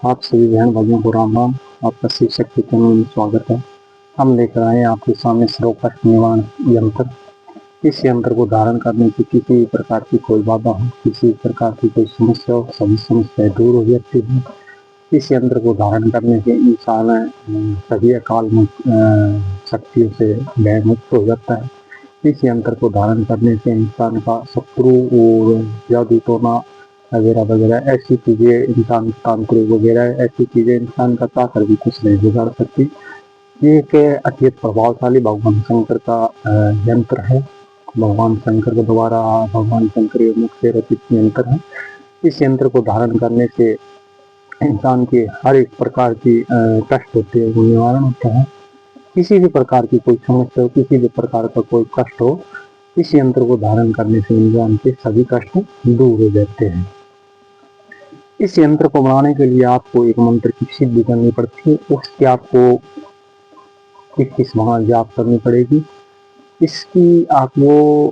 आप सभी बहन भाइयों को राम राम। आपका शिव शक्ति चैनल में स्वागत है। हम लेकर आए हैं आपके सामने सर्वकष्ट निवारण यंत्र। इस यंत्र को धारण करने से किसी भी प्रकार की कोई बाधा हो, किसी प्रकार की कोई समस्या हो, सभी समस्याएं दूर हो जाती हैं। इस यंत्र को धारण करने से इंसान सभी अकाल शक्तियों से भय मुक्त हो जाता है। इस यंत्र को धारण करने से इंसान का शत्रु और जादू टोना वगैरह वगैरह ऐसी चीजें, इंसान तांत्रिक वगैरह ऐसी चीजें इंसान का चाहकर भी कुछ नहीं बिगाड़ सकती। ये एक अत्यंत प्रभावशाली भगवान शंकर का यंत्र है। भगवान शंकर के द्वारा भगवान शंकर मुख से रचित यंत्र है। इस यंत्र को धारण करने से इंसान के हर एक प्रकार की कष्ट होते हैं वो निवारण होता है। किसी भी प्रकार की कोई समस्या हो, किसी भी प्रकार का कोई कष्ट हो, इस यंत्र को धारण करने से इंसान के सभी कष्ट दूर हो जाते हैं। इस यंत्र को बनाने के लिए आपको एक मंत्र की सिद्धि करनी पड़ती है। उसकी आपको 21 बार जाप करनी पड़ेगी। इसकी आपको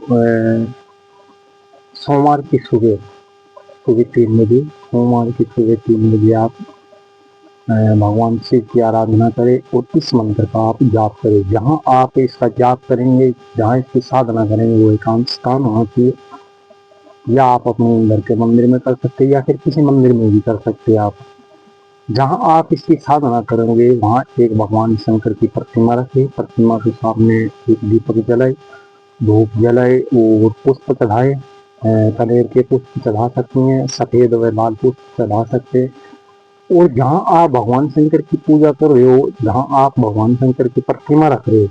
सोमवार की सुबह 3 बजे, सोमवार की सुबह 3 बजे आप भगवान शिव की आराधना करें और इस मंत्र का आप जाप करें। जहाँ आप इसका जाप करेंगे, जहाँ इसकी साधना करेंगे, वो एकांत स्थान होना चाहिए। या आप अपने घर के मंदिर में कर सकते हैं या फिर किसी मंदिर में भी कर सकते हैं। आप जहाँ आप इसकी साधना करेंगे वहाँ एक भगवान शंकर की प्रतिमा रखें। प्रतिमा के सामने एक दीपक जलाए, धूप जलाए और पुष्प चढ़ाए। कनेर के पुष्प चढ़ा सकते हैं, सफेद व लाल पुष्प चढ़ा सकते हैं। और जहाँ आप भगवान शंकर की पूजा कर रहे हो, जहाँ आप भगवान शंकर की प्रतिमा रख रहे हो,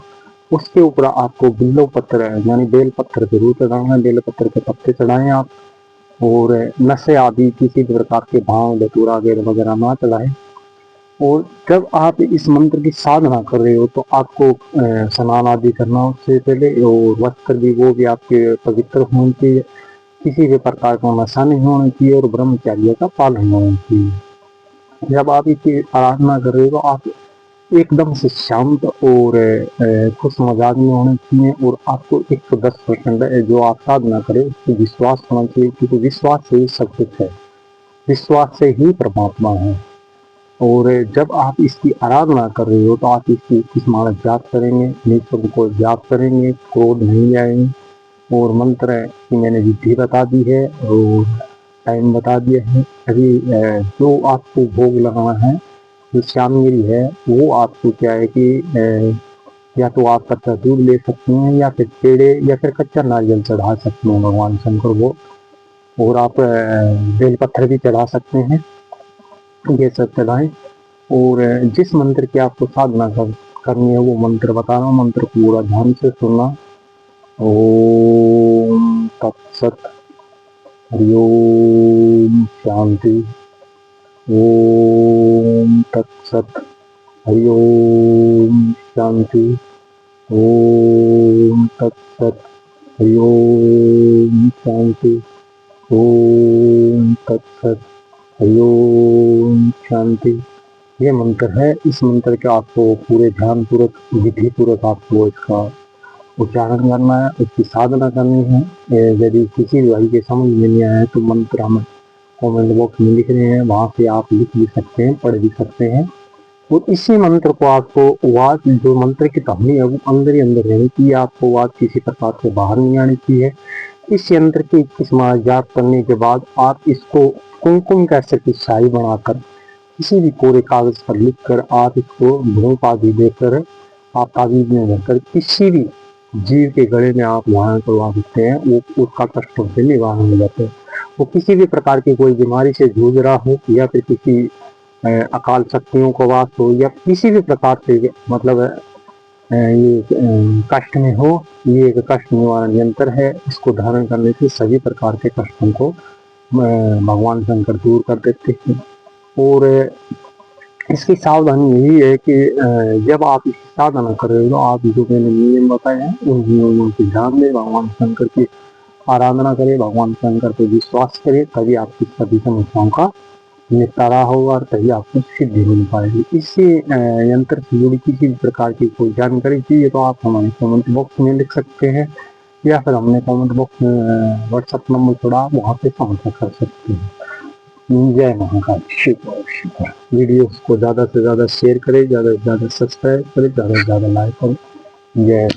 उसके ऊपर आपको बिल्व पत्र यानी बेल पत्थर जरूर चढ़ाना है। बेल पत्थर के पत्ते चढ़ाएं आप। और नशे आदि किसी भी प्रकार के भांग धतूरा वगैरह ना चढ़ाएं। और जब आप इस मंत्र की साधना कर रहे हो तो आपको स्नान आदि करना उससे पहले, और वस्त्र भी वो भी आपके पवित्र होने चाहिए। किसी भी प्रकार का नशा नहीं होना चाहिए और ब्रह्मचर्य का पालन होना चाहिए। जब आप इसकी आराधना कर रहे हो तो आप एकदम से शांत और खुश मजाज में होने चाहिए। और आपको 110% जो आप साधना करें उसको विश्वास होना चाहिए, क्योंकि विश्वास से ही सब कुछ है, विश्वास से ही परमात्मा है। और जब आप इसकी आराधना कर रहे हो तो आप इसकी 21 माला जाप करेंगे, निःशब्द को जाप करेंगे, क्रोध नहीं आएंगे। और मंत्र की मैंने विधि बता दी है और टाइम बता दिया है। अभी जो आपको भोग लगाना है, जो श्यामगिरी है, वो आपको क्या है कि या तो आप कच्चा दूध ले सकते हैं या फिर पेड़े या फिर कच्चा नारियल चढ़ा सकते हैं भगवान शंकर को। और आप बेल पत्थर भी चढ़ा सकते हैं, ये सब चढ़ाएं। और जिस मंत्र की आपको साधना करनी है वो मंत्र बता रहा हूँ, मंत्र पूरा ध्यान से सुनना। ओम तत्सत, हरि ओम शांति। ओम तत्सत, हरि ओम शांति। ओम तत्सत, हरि ओम शांति। ओम तत्सत, हरि ओम शांति। ये मंत्र है। इस मंत्र के आपको पूरे ध्यान पूर्वक, विधि पूर्वक आपको इसका उच्चारण करना है, उसकी साधना करनी है। यदि किसी भाई के समझ में नहीं आया तो मंत्र हम कमेंट बॉक्स में लिख रहे हैं, वहां से आप लिख भी सकते हैं, पढ़ भी सकते हैं। और इसी मंत्र को आपको आवाज, जो मंत्र की ध्वनि है वो अंदर ही अंदर रहनी चाहिए, आपको आवाज किसी प्रकार से बाहर नहीं आनी चाहिए। इस यंत्र की 21 माला जाप करने के बाद आप इसको कुमकुम कैसे की शाही बनाकर किसी भी कोरे कागज पर लिखकर आप इसको धूप आदि देकर आप ताबीज में भरकर किसी भी जीव के गले में आप धारण करवा सकते हैं। वो उसका कष्टों से निवारण हो जाते हैं। वो किसी भी प्रकार की कोई बीमारी से जूझ रहा हो या फिर किसी अकाल शक्तियों को वास हो या किसी भी प्रकार से मतलब ये कष्ट में हो, ये एक कष्ट निवारण यंत्र है। इसको धारण करने से सभी प्रकार के कष्टों को भगवान शंकर दूर कर देते हैं। और इसकी सावधानी यही है कि जब आप इसकी साधना कर रहे हो तो आप जो मैंने नियम बताए हैं उन नियमों की ध्यान दें, भगवान शंकर की आराधना करें, भगवान शंकर पर विश्वास करें, तभी आपकी सभी समस्याओं का निपटारा होगा और तभी आपको सिद्धि मिल पाएगी। इसी यंत्र से जुड़ी किसी भी प्रकार की कोई जानकारी चाहिए तो आप हमारे कमेंट बॉक्स में लिख सकते हैं या फिर हमने कमेंट बॉक्स में व्हाट्सएप नंबर छोड़ा, वहाँ पे संपर्क कर सकते हैं। जय महाकाल। शुक्र शुक्र। वीडियो को ज़्यादा से ज़्यादा शेयर करें, ज़्यादा से ज़्यादा सब्सक्राइब करें, ज़्यादा से ज़्यादा लाइक करें। जय